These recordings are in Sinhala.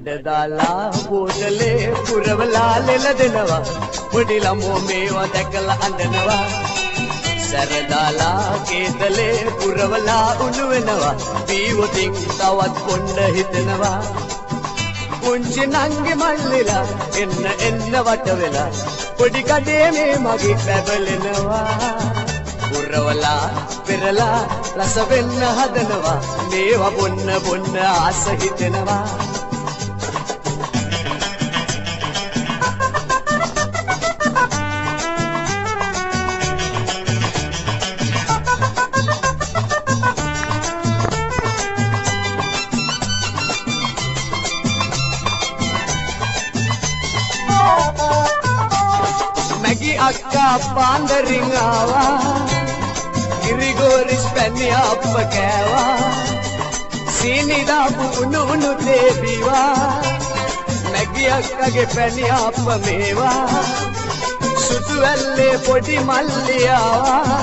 බඩදාලා බෝතලේ පුරවලා ලෙල දෙනවා පොඩි ළමෝ මේවා දැකලා අඬනවා සැරදාලා කේතලේ පුරවලා උණු වෙනවා බීවොතින් තවත් පොණ්ඩ හිතෙනවා පුංචි නංගි මල්ලිලා එන්න වට වෙලා පොඩි කඩේ මේ මගේ පැබලෙනවා පුරවලා පෙරලා රස වෙන්න හදනවා මේවා බොන්න ආස හිතෙනවා මැගි අක්කා පාන්දරින් ආවා ඉරිගෝරිස් පැණි අප්ප කෑවා සීනි දාපු උණු තේ බීවා මැගි අක්කගේ පැණි අප්ප මේවා සුදු වැල්ලේ පොඩි මල්ලි ආවා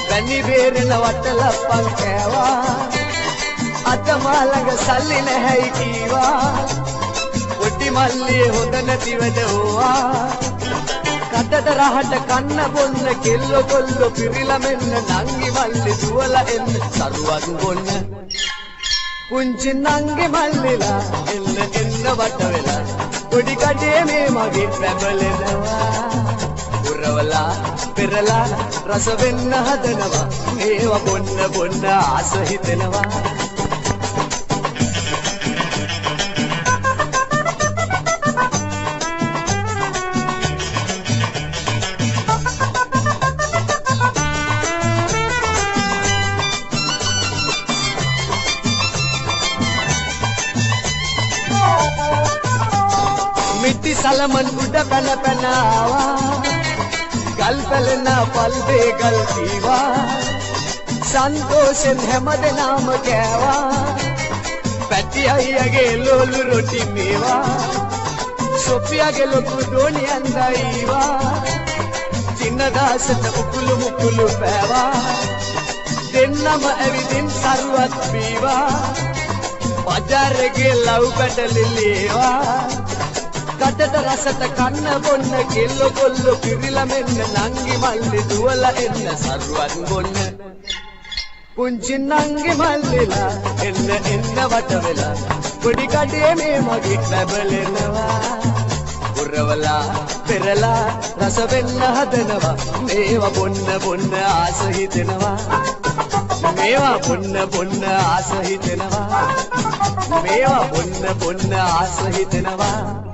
පැණි බේරෙන වටලප්පන් කෑවා අත මාළඟ සල්ලි නැහැයි කීවා පොඩි මල්ලියේ හොඳ නැතිවද ඕවා කටට රහට කන්න බොන්න කෙල්ල කොල්ල පිරිලා මෙන්න නංගි මල්ලි දුවලා එන්න සරුවක් බොන්න පුංචි නංගි මල්ලිලා එන්න වට වෙලා පොඩි කඩේ මේ මගේ පැබලෙනවා පුරවලා පෙරලා රස වෙන්න හදනවා මේවා බොන්න ආස හිතෙනවා මිටි සලමන් උඩ පැන ආවා ගල් පැලෙන පල් වේගල් කීවා සන්තෝෂෙන් හැමදෙනාම කෑවා පැටි අයියගේ ලෝලු රොටි මේවා සොෆියාගේ ලොකු දෝනියන් දයිවා චින්නදාසට උකුළු මුකුළු පෑවා දෙන්නම ඇවිදින් සරුවත් බීවා බජාරගේ ලව් පැටලිලේවා කටට රසට කන්න බොන්න කෙල්ල කොල්ල පිරිලා මෙන්න නංගි මල්ලි දුවලා එන්න සරුවත් බොන්න පුංචි නංගි මල්ලිලා එන්න වට වෙලා පොඩි කඩේ මේ මගේ පැබලෙනවා පුරවලා පෙරලා රස වෙන්න හදනවා මේවා බොන්න ආස හිතෙනවා මේවා බොන්න ආස හිතෙනවා මේවා බොන්න ආස හිතෙනවා